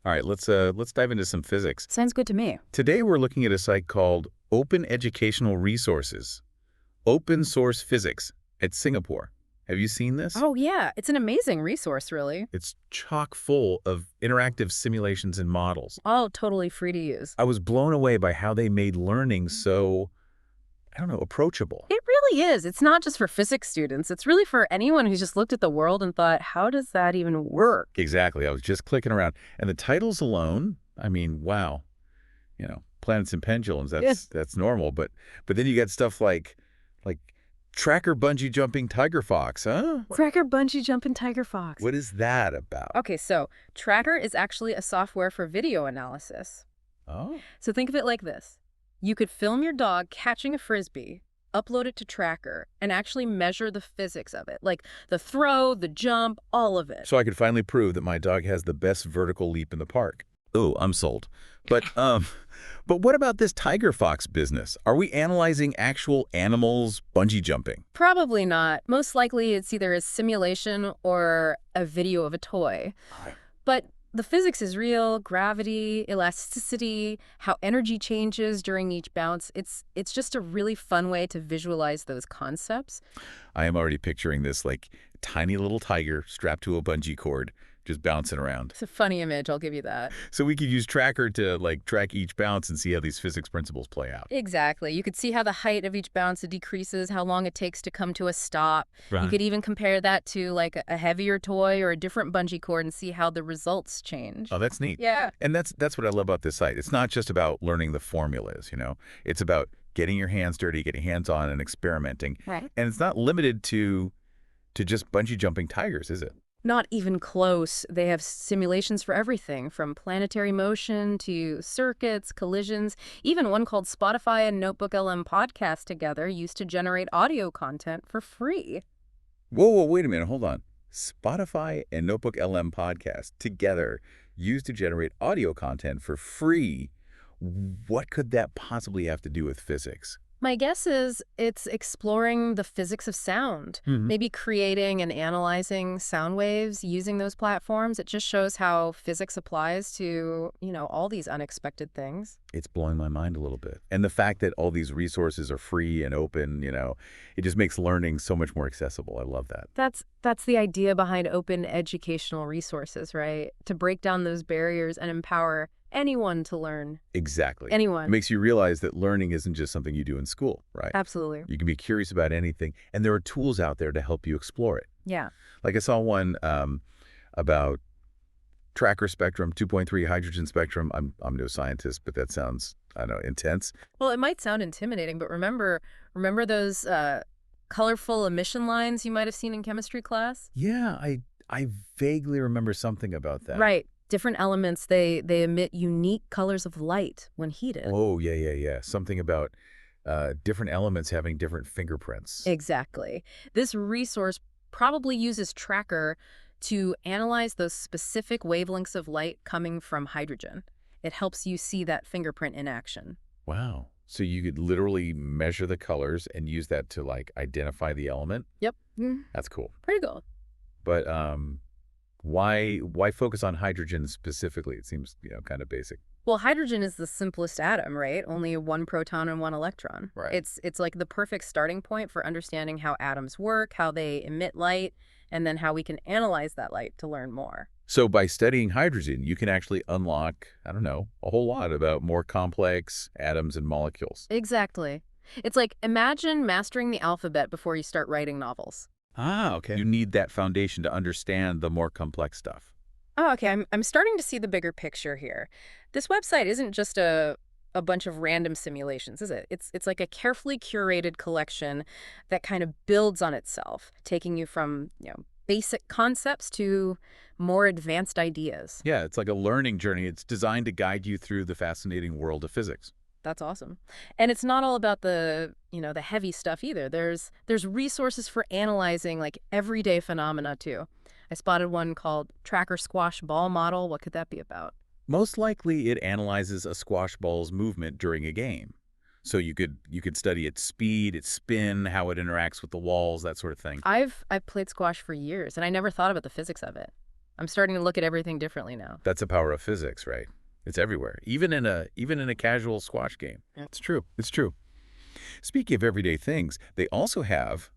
All right, let's dive into some physics. Sounds good to me. Today we're looking at a site called Open Educational Resources, Open Source Physics at Singapore. Have you seen this? Oh, yeah. It's an amazing resource, really. It's chock full of interactive simulations and models. All totally free to use. I was blown away by how they made learning so, I don't know, approachable. It really is. It's not just for physics students. It's really for anyone who's just looked at the world and thought, how does that even work? Exactly. I was just clicking around. And the titles alone, I mean, wow. Planets and pendulums, that's normal. But then you got stuff like tracker bungee jumping tiger fox, huh? Tracker bungee jumping tiger fox. What is that about? Okay, so Tracker is actually a software for video analysis. Oh. So think of it like this. You could film your dog catching a frisbee, upload it to Tracker, and actually measure the physics of it, like the throw, the jump, all of it. So I could finally prove that my dog has the best vertical leap in the park. Oh, I'm sold. But what about this tiger fox business? Are we analyzing actual animals bungee jumping? Probably not. Most likely it's either a simulation or a video of a toy. But the physics is real, gravity, elasticity, how energy changes during each bounce. It's just a really fun way to visualize those concepts. I am already picturing this like tiny little tiger strapped to a bungee cord, just bouncing around. It's a funny image, I'll give you that. So we could use Tracker to track each bounce and see how these physics principles play out. Exactly. You could see how the height of each bounce decreases, how long it takes to come to a stop. Right. You could even compare that to like a heavier toy or a different bungee cord and see how the results change. Oh, that's neat. Yeah. And that's what I love about this site. It's not just about learning the formulas, It's about getting your hands dirty, getting hands-on and experimenting. Right. And it's not limited to just bungee jumping tigers, is it? Not even close. They have simulations for everything, from planetary motion to circuits, collisions, even one called Spotify and Notebook LM Podcast together used to generate audio content for free. Whoa, wait a minute, hold on. Spotify and Notebook LM Podcast together used to generate audio content for free. What could that possibly have to do with physics? My guess is it's exploring the physics of sound, maybe creating and analyzing sound waves using those platforms. It just shows how physics applies to, all these unexpected things. It's blowing my mind a little bit. And the fact that all these resources are free and open, it just makes learning so much more accessible. I love that. That's the idea behind open educational resources, right? To break down those barriers and empower anyone to learn. Exactly. Anyone. It makes you realize that learning isn't just something you do in school, right? Absolutely. You can be curious about anything, and there are tools out there to help you explore it. Yeah. Like I saw one about tracker spectrum, 2.3 hydrogen spectrum. I'm no scientist, but that sounds, I don't know, intense. Well, it might sound intimidating, but remember those colorful emission lines you might have seen in chemistry class? Yeah, I vaguely remember something about that. Right. Different elements, they emit unique colors of light when heated. Oh, yeah. Something about different elements having different fingerprints. Exactly. This resource probably uses Tracker to analyze those specific wavelengths of light coming from hydrogen. It helps you see that fingerprint in action. Wow. So you could literally measure the colors and use that to identify the element? Yep. That's cool. Pretty cool. But why focus on hydrogen specifically? It seems, kind of basic. Well, hydrogen is the simplest atom, right? Only one proton and one electron. Right. It's like the perfect starting point for understanding how atoms work, how they emit light, and then how we can analyze that light to learn more. So by studying hydrogen, you can actually unlock, I don't know, a whole lot about more complex atoms and molecules. Exactly. It's like, imagine mastering the alphabet before you start writing novels. Ah, okay. You need that foundation to understand the more complex stuff. Oh, okay. I'm starting to see the bigger picture here. This website isn't just a bunch of random simulations, is it? It's like a carefully curated collection that kind of builds on itself, taking you from, basic concepts to more advanced ideas. Yeah, it's like a learning journey. It's designed to guide you through the fascinating world of physics. That's awesome. And it's not all about the heavy stuff either. There's resources for analyzing everyday phenomena too. I spotted one called Tracker Squash Ball Model. What could that be about? Most likely it analyzes a squash ball's movement during a game. So you could study its speed, its spin, how it interacts with the walls, that sort of thing. I've played squash for years and I never thought about the physics of it. I'm starting to look at everything differently now. That's the power of physics, right? It's everywhere, even in a casual squash game. Yeah. It's true. It's true. Speaking of everyday things, they also have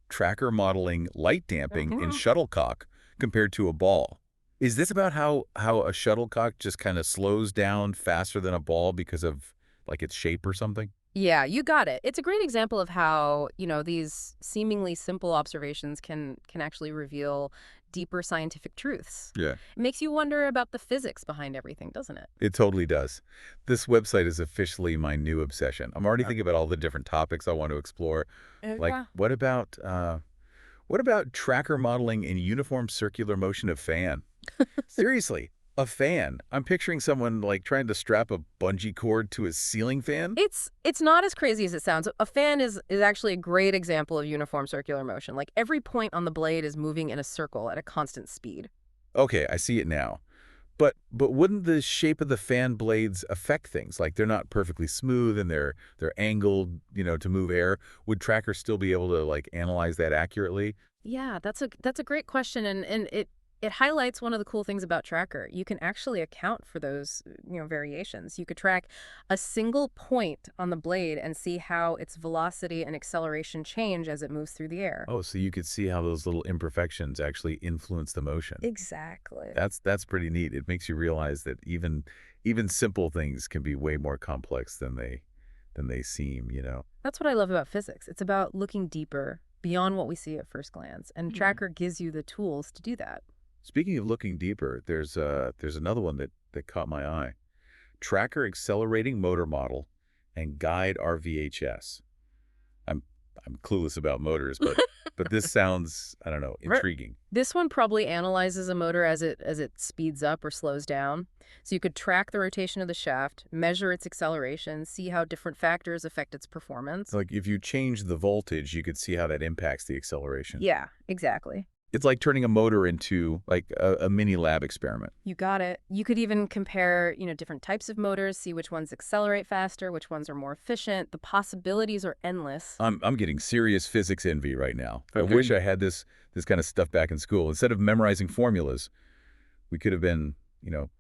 tracker modeling light damping in shuttlecock compared to a ball. Is this about how a shuttlecock just kind of slows down faster than a ball because of like its shape or something? Yeah, you got it. It's a great example of how, these seemingly simple observations can actually reveal deeper scientific truths. Yeah. It makes you wonder about the physics behind everything, doesn't it? It totally does. This website is officially my new obsession. I'm already thinking about all the different topics I want to explore. Like, Yeah. what about tracker modeling in uniform circular motion of fan? Seriously, a fan. I'm picturing someone like trying to strap a bungee cord to a ceiling fan. It's not as crazy as it sounds. A fan is actually a great example of uniform circular motion. Like every point on the blade is moving in a circle at a constant speed. Okay, I see it now. But wouldn't the shape of the fan blades affect things? Like they're not perfectly smooth and they're angled, to move air. Would trackers still be able to like analyze that accurately? Yeah, that's a great question, and it highlights one of the cool things about Tracker. You can actually account for those, variations. You could track a single point on the blade and see how its velocity and acceleration change as it moves through the air. Oh, so you could see how those little imperfections actually influence the motion. Exactly. That's pretty neat. It makes you realize that even simple things can be way more complex than they seem. That's what I love about physics. It's about looking deeper, beyond what we see at first glance, and Tracker gives you the tools to do that. Speaking of looking deeper, there's another one that caught my eye. Tracker accelerating motor model and guide RVHS. I'm I'm clueless about motors, but this sounds, I don't know, Right. intriguing. This one probably analyzes a motor as it speeds up or slows down. So you could track the rotation of the shaft, measure its acceleration, see how different factors affect its performance. Like if you change the voltage, you could see how that impacts the acceleration. Yeah, exactly. It's like turning a motor into like a mini lab experiment. You got it. You could even compare, different types of motors, see which ones accelerate faster, which ones are more efficient. The possibilities are endless. I'm getting serious physics envy right now. I Okay. wish I had this kind of stuff back in school. Instead of memorizing formulas, we could have been,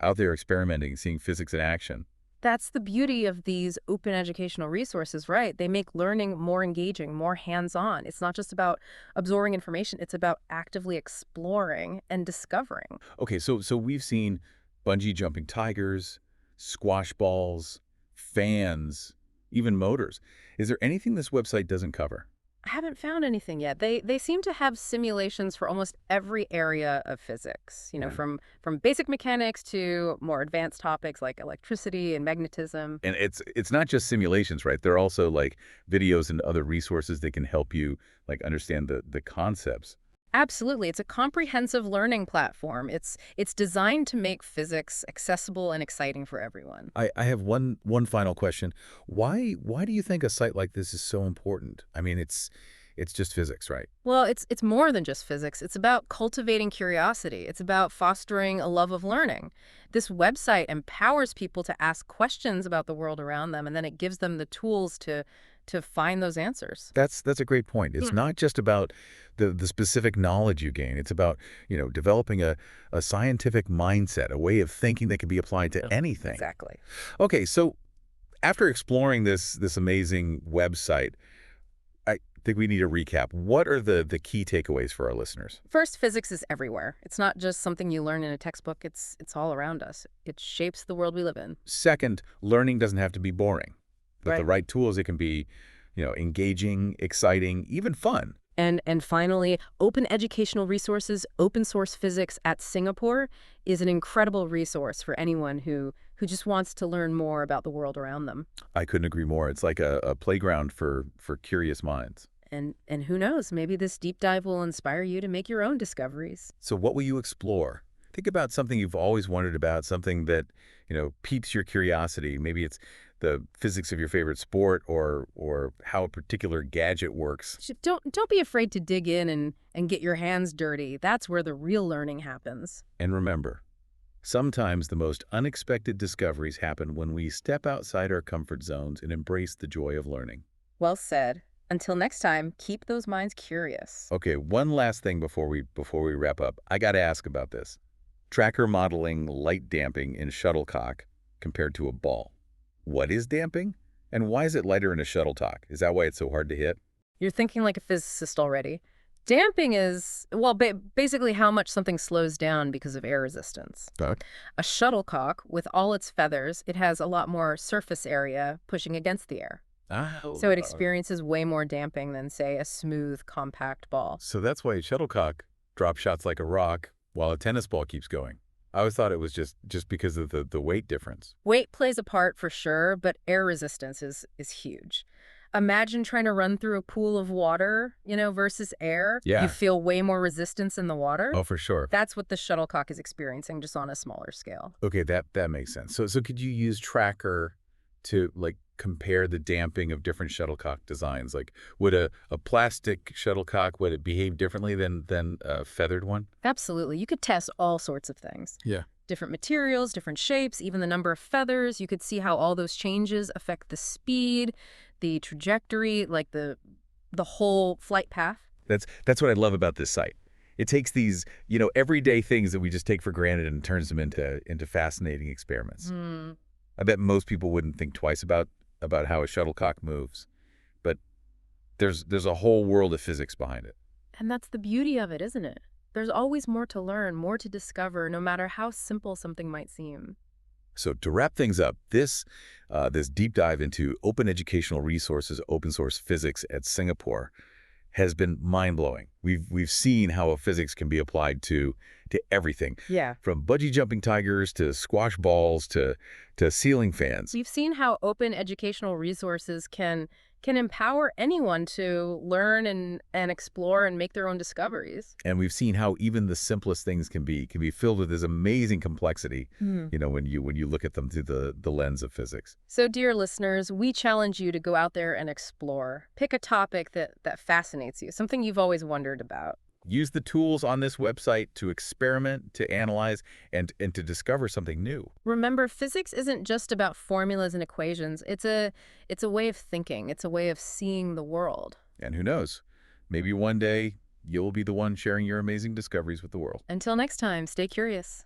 out there experimenting, seeing physics in action. That's the beauty of these open educational resources, right? They make learning more engaging, more hands-on. It's not just about absorbing information, it's about actively exploring and discovering. Okay, so we've seen bungee jumping tigers, squash balls, fans, even motors. Is there anything this website doesn't cover? I haven't found anything yet. They seem to have simulations for almost every area of physics, Yeah. from basic mechanics to more advanced topics like electricity and magnetism. And it's not just simulations, right? There are also like videos and other resources that can help you like understand the concepts. Absolutely. It's a comprehensive learning platform. It's designed to make physics accessible and exciting for everyone. I have one final question. Why do you think a site like this is so important? I mean, it's just physics, right? Well, it's more than just physics. It's about cultivating curiosity. It's about fostering a love of learning. This website empowers people to ask questions about the world around them, and then it gives them the tools to find those answers. That's a great point. It's not just about the specific knowledge you gain. It's about, developing a scientific mindset, a way of thinking that can be applied to anything. Exactly. Okay, so after exploring this amazing website, I think we need a recap. What are the key takeaways for our listeners? First, physics is everywhere. It's not just something you learn in a textbook. It's all around us. It shapes the world we live in. Second, learning doesn't have to be boring. With the Right. right tools, it can be, engaging, exciting, even fun. And finally, open educational resources, open source physics at Singapore is an incredible resource for anyone who just wants to learn more about the world around them. I couldn't agree more. It's like a playground for curious minds. And who knows, maybe this deep dive will inspire you to make your own discoveries. So what will you explore? Think about something you've always wondered about, something that, piques your curiosity. Maybe it's the physics of your favorite sport or how a particular gadget works. Don't be afraid to dig in and get your hands dirty. That's where the real learning happens. And remember, sometimes the most unexpected discoveries happen when we step outside our comfort zones and embrace the joy of learning. Well said. Until next time, keep those minds curious. Okay, one last thing before we wrap up. I got to ask about this. Tracker modeling light damping in shuttlecock compared to a ball. What is damping? And why is it lighter in a shuttlecock? Is that why it's so hard to hit? You're thinking like a physicist already. Damping is, well, basically how much something slows down because of air resistance. Okay. A shuttlecock, with all its feathers, it has a lot more surface area pushing against the air. Oh, So it experiences way more damping than, say, a smooth, compact ball. so that's why a shuttlecock drops shots like a rock while a tennis ball keeps going. I always thought it was just because of the weight difference. Weight plays a part for sure, but air resistance is huge. Imagine trying to run through a pool of water, versus air. Yeah. You feel way more resistance in the water. Oh, for sure. That's what the shuttlecock is experiencing, just on a smaller scale. Okay, that makes sense. So could you use tracker to like compare the damping of different shuttlecock designs? Like, would a plastic shuttlecock, would it behave differently than a feathered one? Absolutely. You could test all sorts of things. Yeah. Different materials, different shapes, even the number of feathers. You could see how all those changes affect the speed, the trajectory, like the whole flight path. That's what I love about this site. It takes these, everyday things that we just take for granted and turns them into fascinating experiments. I bet most people wouldn't think twice about how a shuttlecock moves, but there's a whole world of physics behind it. And that's the beauty of it, isn't it? There's always more to learn, more to discover, no matter how simple something might seem. So to wrap things up, this deep dive into open educational resources, open source physics at Singapore has been mind-blowing. We've seen how physics can be applied to everything. Yeah. From bungee jumping tigers to squash balls to ceiling fans. We've seen how open educational resources can empower anyone to learn and explore and make their own discoveries. And we've seen how even the simplest things can be filled with this amazing complexity, when you look at them through the lens of physics. So, dear listeners, we challenge you to go out there and explore. Pick a topic that fascinates you, something you've always wondered about. Use the tools on this website to experiment, to analyze, and to discover something new. Remember, physics isn't just about formulas and equations. It's a way of thinking. It's a way of seeing the world. And who knows, maybe one day you'll be the one sharing your amazing discoveries with the world. Until next time, stay curious.